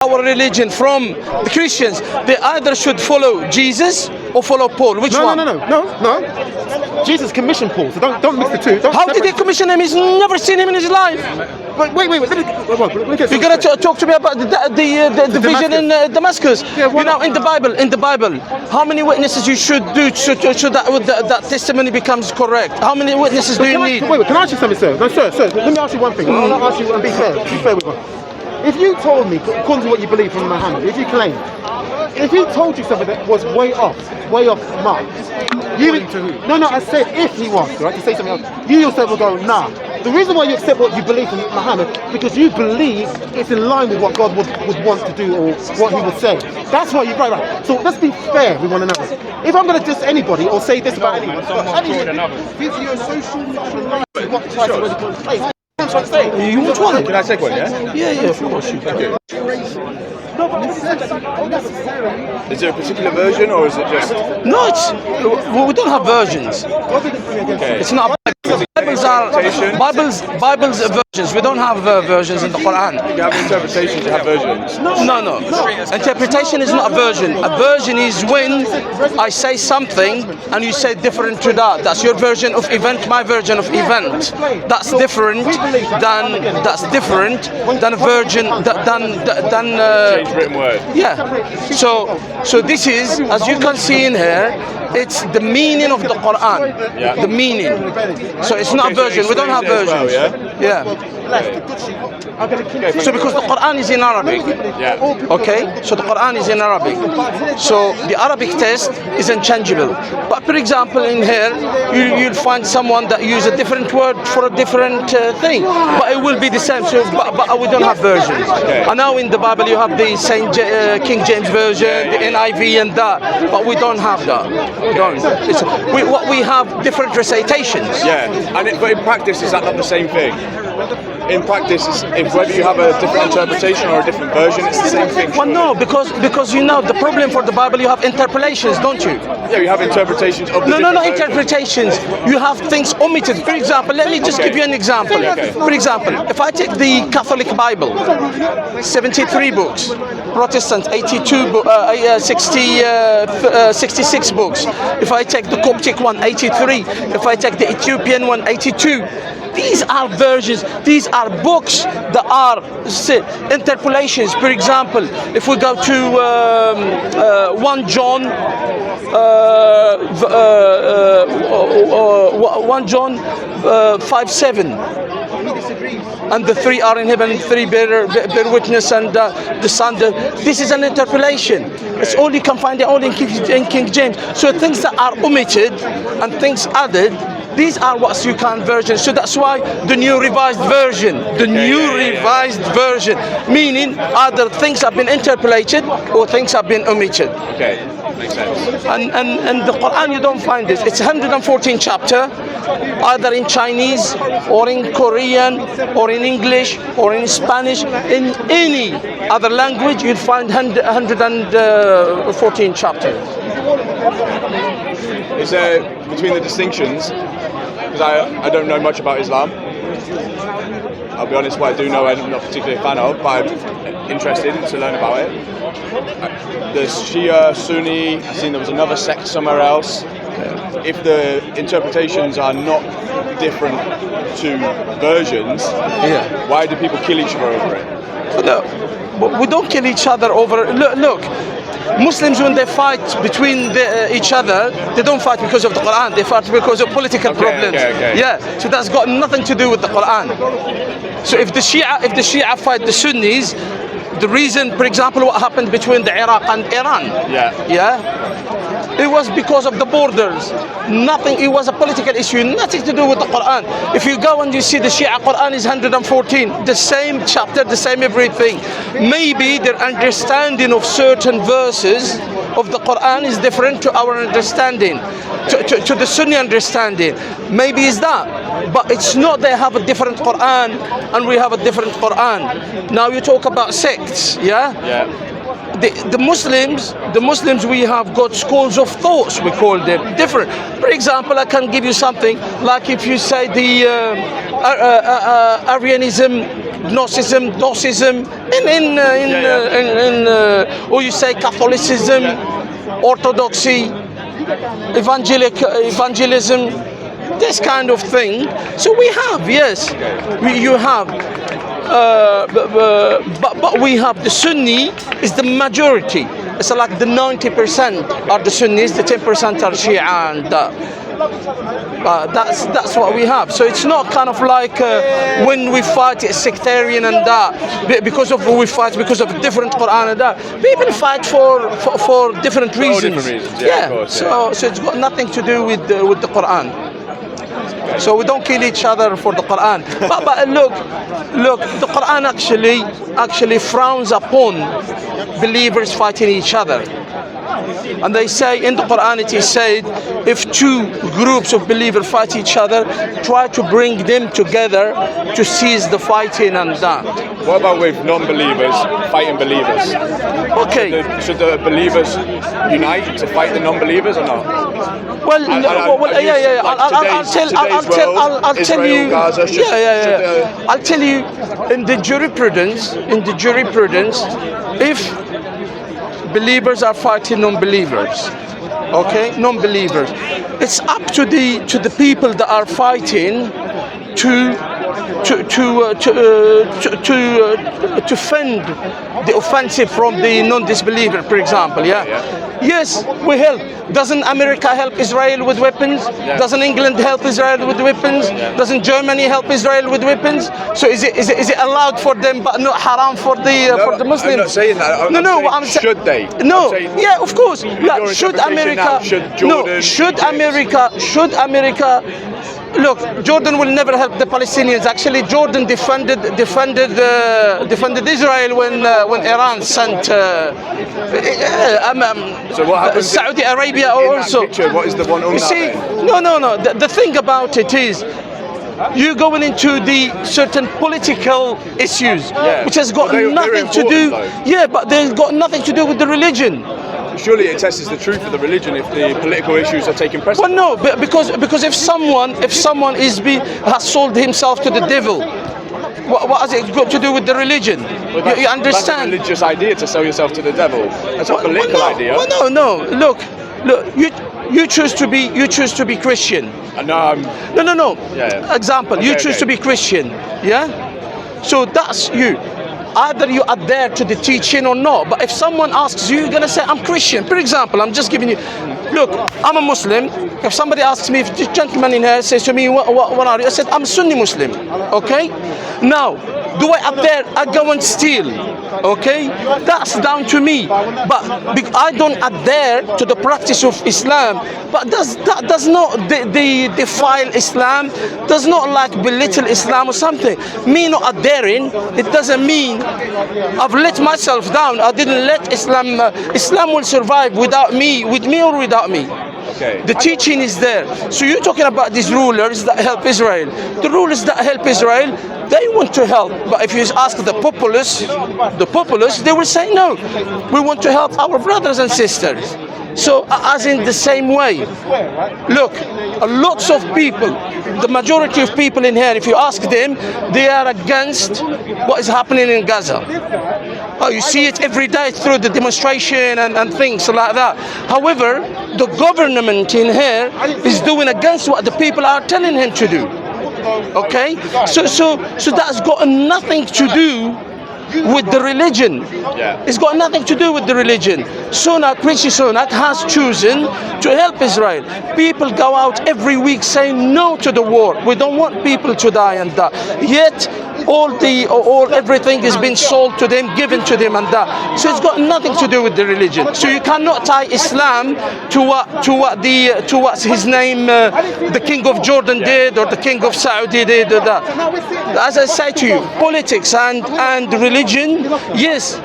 our religion from the Christians, they either should follow Jesus or follow Paul. Which one? No. Jesus commissioned Paul, so don't mix the two. How did he commission him? He's never seen him in his life. But wait. Let me get You're gonna talk to me about the vision in Damascus. Yeah, you know, in the Bible, how many witnesses you should do so that testimony becomes correct? How many witnesses do you need? Wait, can I ask you something, sir? No, sir. Let me ask you one thing. I'll ask you and be fair. Be fair with me. If you told me, according to what you believe from Muhammad, if he told you something that was way off mark, I said if he was, right, to say something else, you yourself will go, nah. The reason why you accept what you believe from Muhammad, because you believe it's in line with what God would want to do or what he would say. That's why you, right. So let's be fair with one another. If I'm going to diss anybody or say this about anyone, You which one? Can I take one, yeah? Yeah, of course you can. Is there a particular version or is it just... No, we don't have versions. Okay. It's not Bibles are versions. We don't have versions in the Quran. You have interpretations, you have versions. No. Interpretation is not a version. A version is when I say something and you say different to that. That's your version of event, my version of event. That's different than a version than Change written word. yeah. So this is, as you can see in here, it's the meaning of the Quran. Yeah. The meaning. So it's not a version. We don't have versions. So because the Quran is in Arabic. Yeah. Okay. So the Quran is in Arabic. So the Arabic text is unchangeable. But for example, in here, you'll find someone that use a different word for a different thing, but it will be the same. So, but we don't have versions. Okay. I know in the Bible you have the King James version, the NIV, and that, but we don't have that. We don't. What we have different recitations. Yeah. But in practice, is that not the same thing? In practice, if whether you have a different interpretation or a different version, it's the same thing. Well, no, because you know the problem for the Bible, you have interpolations, don't you? Yeah, you have interpretations of the No, interpretations. You have things omitted. For example, let me just give you an example. Okay. For example, if I take the Catholic Bible, 73 books, Protestant 66 books. If I take the Coptic one, 83. If I take the Ethiopian one, 82. These are versions, these are books that are interpolations. For example, if we go to 1 John 5:7. And the three are in heaven, three bear witness, and the Son. This is an interpolation. It's all you can find it all in King James. So things that are omitted and things added, these are what you can version. So that's why the new revised version, version, meaning either things have been interpolated or things have been omitted. Okay, makes sense. And the Quran, you don't find this. It's 114 chapter, either in Chinese or in Korean or in English or in Spanish. In any other language, you'll find 114 chapters. Is there, between the distinctions, because I don't know much about Islam, I'll be honest, what I do know I'm not particularly a fan of, but I'm interested to learn about it. There's Shia, Sunni, I've seen there was another sect somewhere else. If the interpretations are not different to versions, why do people kill each other over it? Look, we don't kill each other over. Look. Muslims, when they fight between each other, they don't fight because of the Quran. They fight because of political problems. Okay. Yeah, so that's got nothing to do with the Quran. So if the Shia fight the Sunnis, the reason, for example, what happened between the Iraq and Iran, it was because of the borders. Nothing. It was a political issue. Nothing to do with the Quran. If you go and you see the Shia Quran is 114, the same chapter, the same everything. Maybe their understanding of certain verses of the Quran is different to our understanding, to the Sunni understanding. Maybe it's that, but it's not. They have a different Quran and we have a different Quran. Now you talk about sects, The Muslims, we have got schools of thoughts, we call them, different. For example, I can give you something, like if you say Arianism, Gnosticism, Docism, or you say Catholicism, Orthodoxy, evangelism, this kind of thing. So we have, yes, you have, but we have the Sunni is the majority. It's like the 90% are the Sunnis, the 10% are Shia, and that's what we have. So it's not kind of like when we fight it's sectarian and that because of we fight because of different Quran and that. People fight for different reasons. Yeah. Of course, so it's got nothing to do with the Quran. So we don't kill each other for the Quran. But look, the Quran actually frowns upon believers fighting each other. And they say in the Quran it is said, if two groups of believers fight each other, try to bring them together to cease the fighting and that. What about with non-believers fighting believers? Okay. Should the believers unite to fight the non-believers or not? Well, yeah. I'll tell you. Gaza, I'll tell you. In the jurisprudence, if believers are fighting non-believers, okay, non-believers, it's up to the people that are fighting to fend the offensive from the non-disbeliever, for example. Yes, we help. Doesn't America help Israel with weapons? Doesn't England help Israel with weapons? Doesn't Germany help Israel with weapons? So is it allowed for them but not haram for the Muslims? I'm not saying that. I'm saying, should they? No. Yeah, of course. Like, should America? Should America? Look, Jordan will never help the Palestinians. Actually, Jordan defended Israel when Iran sent so what happens Saudi Arabia also. What is the one? You see, no. The thing about it is, you're going into the certain political issues, which has got nothing to do. Yeah, but they've got nothing to do with the religion. Surely it tests the truth of the religion if the political issues are taking precedence. Well, no, because if someone has sold himself to the devil, what has it got to do with the religion? You understand? That's a religious idea to sell yourself to the devil. That's a political idea. Well, no. Look. You choose to be Christian. No. Yeah. Example. You choose to be Christian. Yeah. So that's you. Either you adhere to the teaching or not. But if someone asks you, you're going to say, I'm Christian. For example, I'm just giving you, look, I'm a Muslim. If somebody asks me, if the gentleman in here says to me, what are you? I said, I'm a Sunni Muslim. Okay? Now, do I adhere? I go and steal. Okay? That's down to me. But I don't adhere to the practice of Islam. But that does not defile Islam, does not like belittle Islam or something. Me not adhering, it doesn't mean I've let myself down. I didn't let Islam. Islam will survive without me, with me or without me. Okay. The teaching is there. So you're talking about these rulers that help Israel. The rulers that help Israel, they want to help. But if you ask the populace, they will say no. We want to help our brothers and sisters. So as in the same way, look, lots of people, the majority of people in here, if you ask them, they are against what is happening in Gaza. Oh, you see it every day through the demonstration and things like that. However, the government in here is doing against what the people are telling him to do. Okay? So that's got nothing to do with the religion. It's got nothing to do with the religion. Rishi Sunak has chosen to help Israel. People go out every week saying no to the war. We don't want people to die and that. Yet everything is being sold to them, given to them and that. So it's got nothing to do with the religion. So you cannot tie Islam to what his name, the King of Jordan did or the King of Saudi did or that. As I say to you, politics and religion, yes,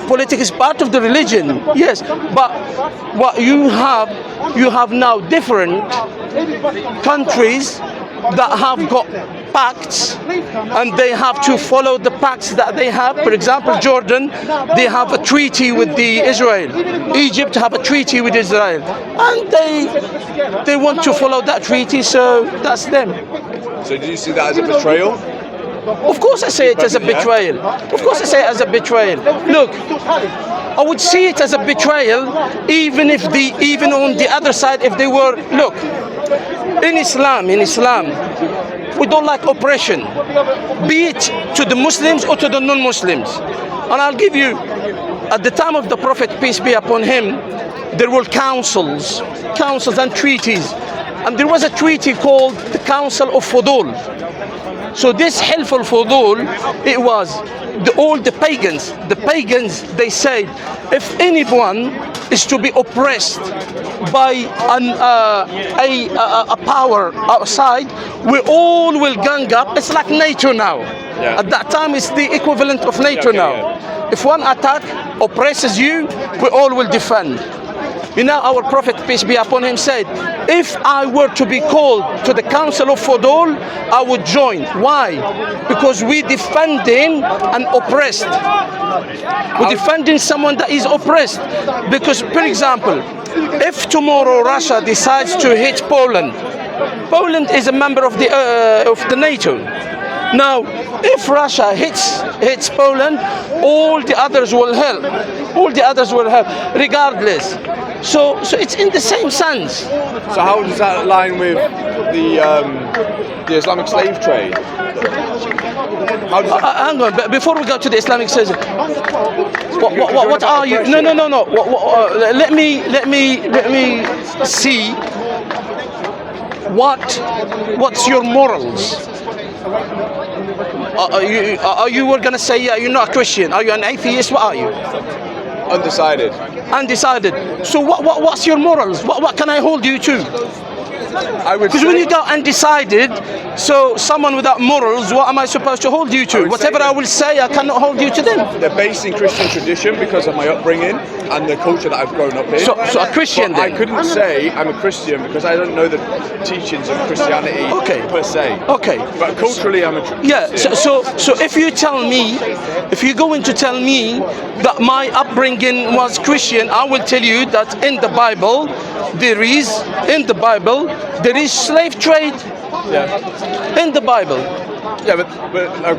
politics is part of the religion, yes, but what you have now different countries that have got pacts and they have to follow the pacts that they have. For example, Jordan, they have a treaty with Israel. Egypt have a treaty with Israel, and they want to follow that treaty, so that's them. So do you see that as a betrayal? Of course I say it as a betrayal. Of course I say it as a betrayal. Look, I would see it as a betrayal even on the other side if they were, look, in Islam, we don't like oppression, be it to the Muslims or to the non-Muslims. And I'll give you, at the time of the Prophet, peace be upon him, there were councils and treaties. And there was a treaty called the Council of Fudul. So this Hilf al-Fudul, it was all the pagans, they said, if anyone is to be oppressed by a power outside, we all will gang up. It's like NATO now. Yeah. At that time, it's the equivalent of NATO now. If one attack oppresses you, we all will defend. You know, our Prophet, peace be upon him, said, if I were to be called to the Council of Fudul, I would join. Why? Because we're defending an oppressed. We're defending someone that is oppressed. Because, for example, if tomorrow Russia decides to hit Poland, Poland is a member of the NATO. Now, if Russia hits Poland, all the others will help. All the others will help, regardless. So it's in the same sense. So how does that align with the Islamic slave trade? How does that... Hang on, but before we go to the Islamic slave, what are you? No. Let me see. What's your morals? Are you were gonna say you're not a Christian? Are you an atheist? What are you? Undecided. Undecided. So what's your morals? What can I hold you to? I would Because when you go undecided, so someone without morals, what am I supposed to hold you to? Whatever I will say, I cannot hold you to them. They're based in Christian tradition because of my upbringing and the culture that I've grown up in. So a Christian but then? I couldn't say I'm a Christian because I don't know the teachings of Christianity per se. Okay. But culturally I'm a Christian. Yeah, so if you're going to tell me that my upbringing was Christian, I will tell you that in the Bible, there is slave trade. Yeah. In the Bible. Yeah, but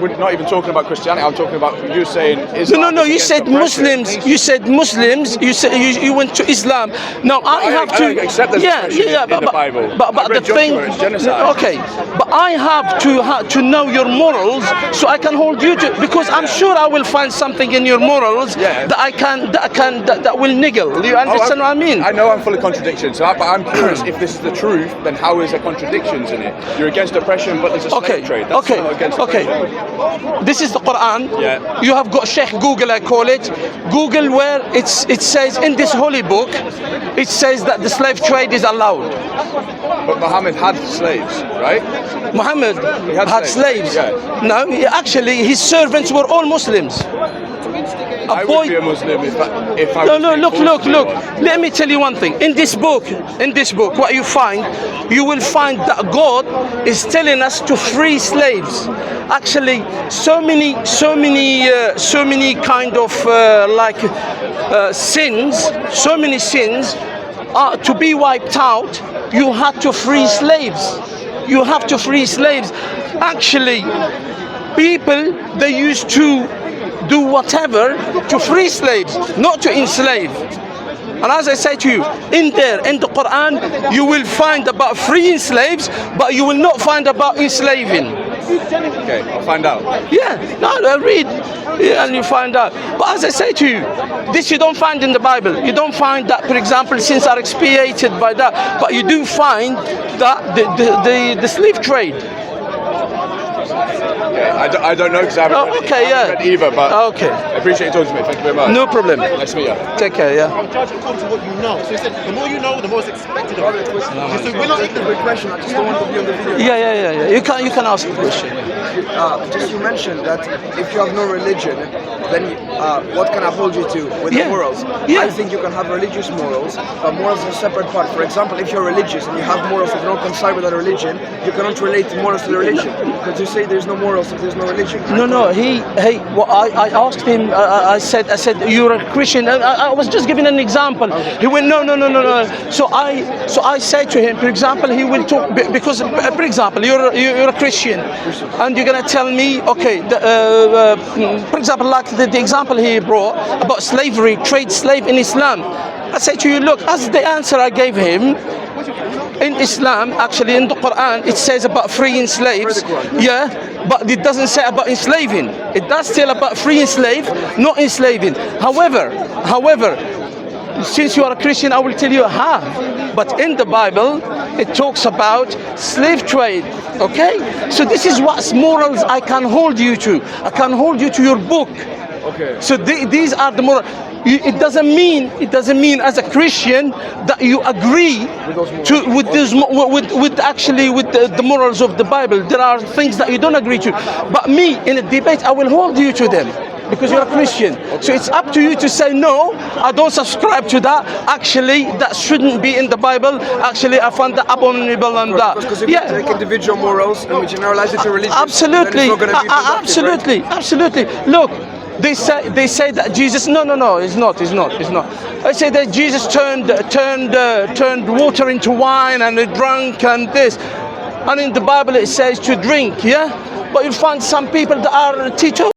we're not even talking about Christianity. I'm talking about you saying Islam. No. You said Muslims. You said Muslims. You went to Islam. Now I have to accept there's in the Bible. But the thing, it's genocide. okay. But I have to know your morals so I can hold you to. Because I'm sure I will find something in your morals that will niggle. You understand what I mean? I know I'm full of contradictions. But I'm curious if this is the truth. Then how is there contradictions in it? You're against oppression, but there's a slave trade. That's Okay. This is the Quran. Yeah. You have got Sheikh Google, I call it. Google where it says in this holy book, it says that the slave trade is allowed. But Muhammad had slaves, right? Muhammad had slaves. Yeah. No, actually his servants were all Muslims. I would be a Muslim if I was look. Let me tell you one thing. In this book, what you will find that God is telling us to free slaves. Actually, so many kind of sins, so many sins are to be wiped out. You have to free slaves. Actually, people, they used to do whatever to free slaves, not to enslave. And as I say to you, in the Quran, you will find about freeing slaves, but you will not find about enslaving. Okay, I'll find out. Yeah, no, read, and you find out. But as I say to you, this you don't find in the Bible. You don't find that, for example, sins are expiated by that. But you do find that the slave trade. Yeah, I don't know because I haven't read either, but I appreciate you talking to me. Thank you very much. No problem. Nice to meet you. Take care, yeah. I'm judging according to what you know. So he said, the more you know, the more is expected of you. So we're not ignorant. Question. I just don't want to be on the video. Yeah. You can ask a question. just you mentioned that if you have no religion, then what can I hold you to with the morals? I think you can have religious morals, but morals is a separate part. For example, if you're religious and you have morals that don't coincide with other religion, you cannot relate morals to the religion. Because you say there's no morals if there's no religion. No. Well, I asked him. I said, you're a Christian. I was just giving an example. He went, no. So I said to him, for example, he will talk because, for example, you're a Christian, and you're gonna tell me, okay, for example, like the example he brought about slavery, trade slave in Islam. I said to you, look, as the answer I gave him. In Islam, actually in the Quran, it says about freeing slaves, but it doesn't say about enslaving. It does tell about freeing slaves, not enslaving. However, since you are a Christian, I will tell you how. But in the Bible, it talks about slave trade. Okay? So this is what morals I can hold you to. I can hold you to your book. Okay. So these are the moral. It doesn't mean as a Christian that you agree with the morals of the Bible. There are things that you don't agree to. But me, in a debate, I will hold you to them because you're a Christian. So it's up to you to say, no, I don't subscribe to that. Actually, that shouldn't be in the Bible. Actually, I find that abominable and that. Because if you take individual morals and we generalize it to religion, absolutely, then it's not going to be productive, right? absolutely. Look. They say that Jesus. No, it's not. They say that Jesus turned water into wine and they drank and this. And in the Bible it says to drink, yeah. But you find some people that are teetotal.